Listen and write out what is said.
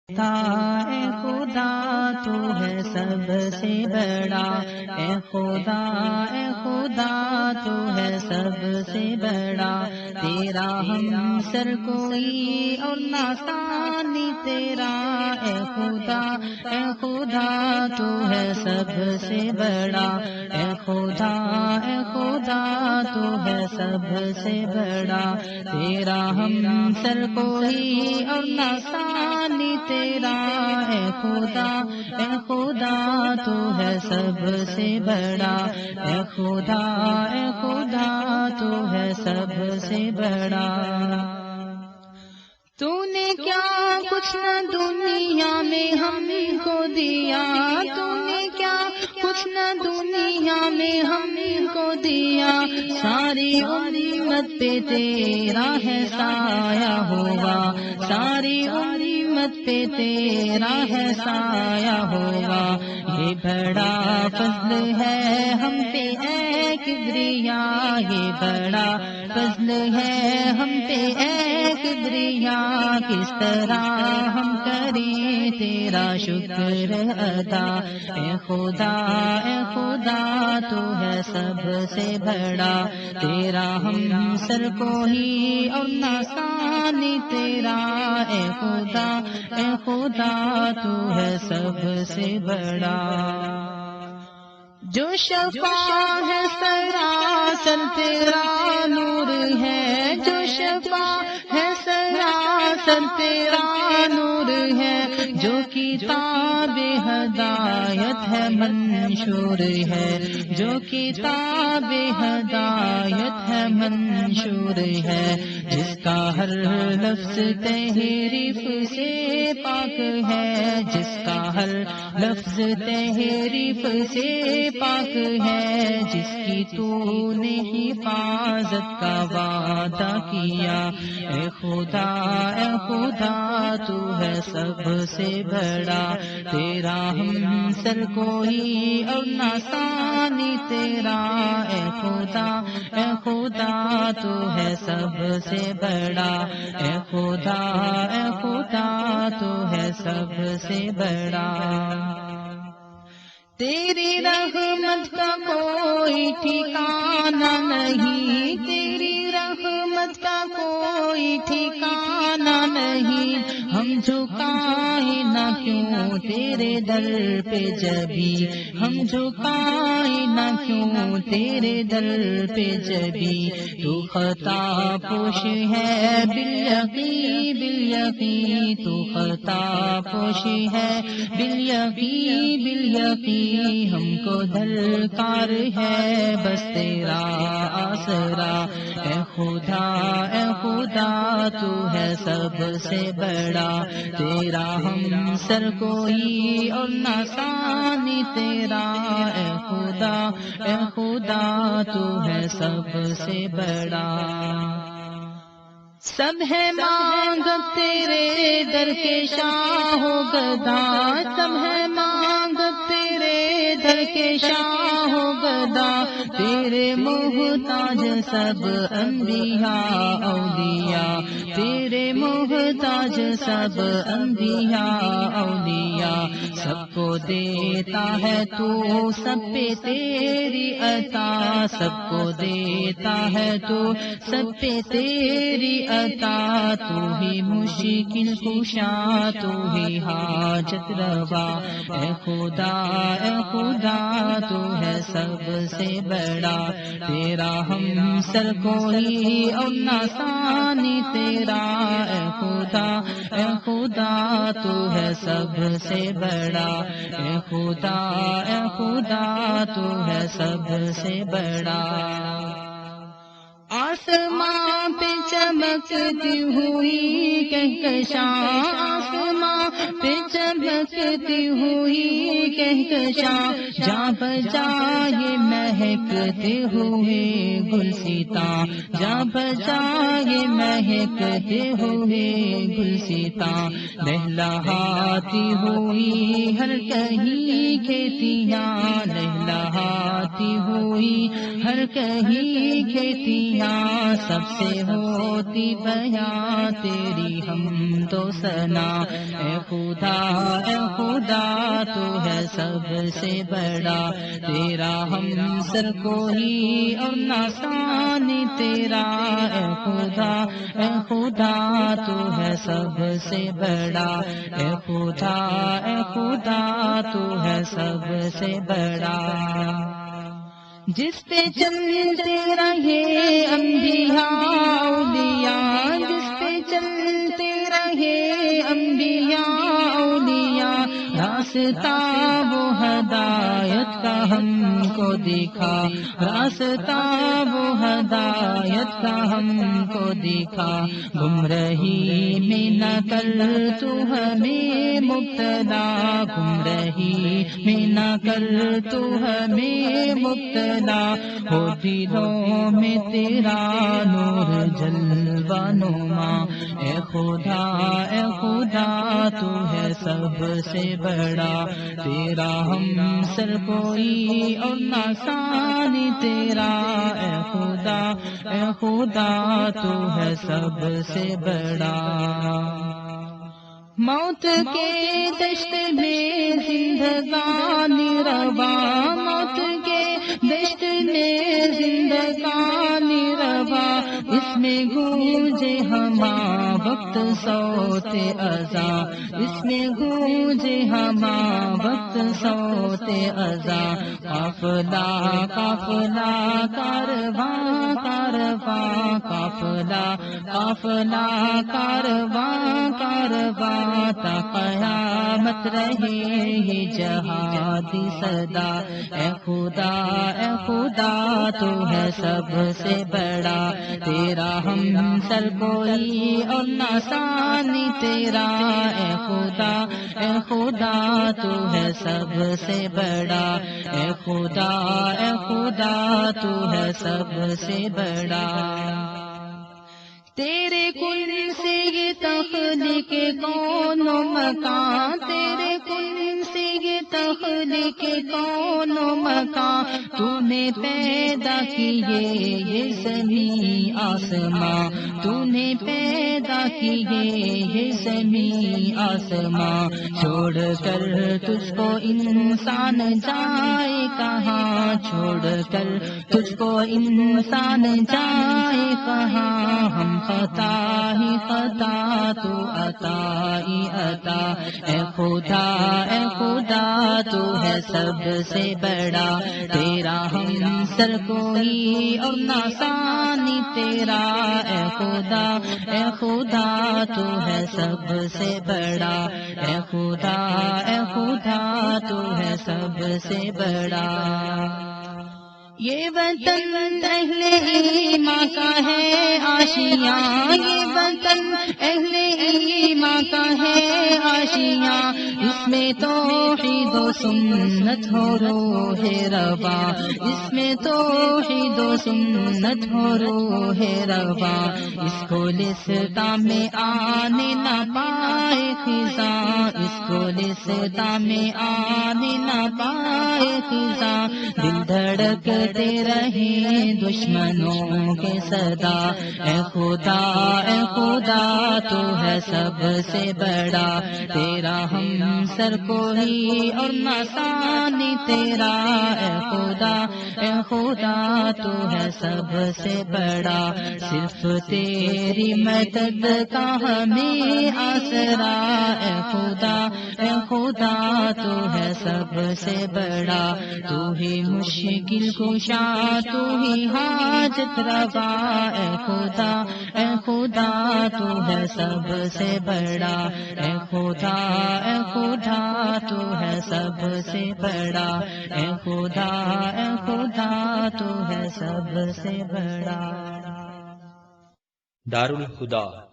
اے خدا تو ہے سب سے بڑا، اے خدا تو ہے سب سے بڑا، تیرا ہم سر کوئی اور نہ ثانی تیرا، اے خدا تو ہے سب سے بڑا، اے خدا تو ہے سب سے بڑا، تیرا ہم سر کوئی اور نہ ثانی تیرا، اے خدا تو ہے سب سے بڑا، اے خدا تو ہے سب سے بڑا۔ تو نے کیا کچھ نہ دنیا میں ہم کو دیا، تو نے کیا کچھ نہ دنیا میں ہم کو دیا، ساری امت پہ تیرا ہے سایہ ہوگا، ساری امت پہ تیرا ہے سایہ ہوگا، یہ بڑا فضل ہے ہم پہ اے کبریا، یہ بڑا فضل ہے ہم پہ اے کبریا، کس طرح ہم کریں تیرا شکر ادا، اے خدا تو ہے سب سے بڑا، تیرا ہم سر کوئی اور نہ ثانی تیرا، اے خدا تو ہے سب سے بڑا۔ جو شفا ہے سراسر تیرا نور ہے، جو شفا ہے سراسر تیرا نور ہے، جو کتاب ہدایت ہے منشور ہے، جو کتاب ہدایت ہے منشور ہے، جس کا ہر لفظ تحریف سے پاک ہے، جس کا ہر لفظ تحریف سے پاک ہے، جس کی تو نے حفاظت کا وعدہ کیا، اے خدا تو ہے سب سے بڑا، تیرا ہم سر کوئی اور نہ ثانی تیرا، اے خدا تو ہے سب سے بڑا، اے خدا تو ہے سب سے بڑا۔ تیری رحمت کا کوئی ٹھکانہ نہیں، تیری رحمت کا کوئی ٹھکانہ نہیں، ہم جھکائیں نہ کیوں تیرے در پہ جبھی، ہم جھکائیں نہ کیوں تیرے در پہ جبھی، تو خطا پوش ہے بالیقین بالیقین، تو خطا پوش ہے بالیقین، ہم کو درکار ہے بس تیرا آسرا، اے خدا تو ہے سب سے بڑا، تیرا ہم سر کوئی اور نہ ثانی تیرا، اے خدا تو ہے سب سے بڑا۔ سب ہے مانگ تیرے در کے شاہ و گدا، سب ہے مانگ تیرے در کے شاہ و گدا، تیرے محتاج سب انبیاء اولیاء، تیرے محتاج سب انبیاء اولیاء، سب کو دیتا ہے تو سب پہ تیری عطا، سب کو دیتا ہے تو سب پہ تیری عطا، تو ہی مشکل کشا تو ہی حاجت روا، اے خدا تو ہے سب سے بڑا، تیرا ہم سر کوئی اور نہ ثانی تیرا، اے خدا تو ہے سب سے بڑا، اے خدا تو ہے سب سے بڑا۔ آسمان پہ چمکتی ہوئی کہکشاں، آسمان پہ چمکتی ہوئی کہکشاں، جا بجائے مہکتے ہوئے گلستا، جا بجائے مہکتے ہوئے گلستا، لہلہاتی ہوئی ہر کہیں کھیتیاں، لہلہاتی ہوئی ہر کہیں کھیتیاں، سب سے ہوتی بیاں تیری ہم تو ثنا، اے خدا تو ہے سب سے بڑا، تیرا ہم سر کوئی اور نہ ثانی تیرا، اے خدا تو ہے سب سے بڑا، اے خدا تو ہے سب سے بڑا۔ جس پہ چلتے رہے انبیاء اولیاء، جس پہ چلتے رہے انبیاء اولیاء، راستہ وہ ہدایت کا ہم کو دکھا، راستہ وہ ہدایت کا ہم کو دکھا، گمراہی میں نہ کر تو ہمیں مبتلا، گمراہی میں نہ کر تو ہمیں مبتلا، ہو دلوں میں تیرا نور جلوہ نما، اے خدا تو ہے سب سے بڑا، تیرا ہم سر کوئی اور نہ ثانی تیرا، اے خدا تو ہے سب سے بڑا۔ موت کے دشت میں زندگانی روا، موت کے دشت میں زندگانی روا، اس میں گونجے ہما وقت صوت اذاں، اس میں گونجے ہما وقت صوت اذاں، قافلہ کارواں قافلہ کارواں تا قیامت رہے یہ جہادی صدا، اے خدا تو ہے سب سے بڑا، تیرا ہم سر کوئی اور نہ ثانی تیرا، اے خدا تو ہے سب سے بڑا، اے خدا تو ہے سب سے بڑا۔ تیرے کل سے یہ تخلیق کون و مکان، تیرے کل سے یہ تخلیق کون و مکان، تو نے پیدا کیے یہ زمین آسماں، تو نے پیدا کیے یہ زمین آسماں، چھوڑ کر تجھ کو انسان جائے کہاں، چھوڑ کر تجھ کو انسان جائے کہاں، ہم خطا ہی خطا تو عطا ہی عطا، اے خدا تو ہے سب سے بڑا، تیرا ہم سر کوئی اور نہ ثانی تیرا، اے خدا تو ہے سب سے بڑا، اے خدا تو ہے سب سے بڑا۔ یہ وطن اہل ایمان کا ہے آشیاں، یہ وطن اہل ایمان کا ہے آشیاں، اس میں توحید و سنت ہو روح روا، اس میں توحید و سنت ہو روح روا، اس کو لستا میں آنے نہ پائے خزاں، اس کو لستا میں آنے نہ پائے خزاں، دل دھڑکتے رہے دشمنوں کے صدا، اے خدا تو ہے سب سے بڑا، تیرا ہم سر کوئی اور نہ ثانی تیرا، اے خدا تو ہے سب سے بڑا، صرف تیری مدد کا ہمیں آسرا، اے خدا تو ہے سب سے بڑا، تو ہی مشکل کشا تو ہی حاجت روا، اے خدا تو ہے سب سے بڑا، اے خدا تو ہے سب سے بڑا، اے خدا تو ہے سب سے بڑا۔ دار الہدی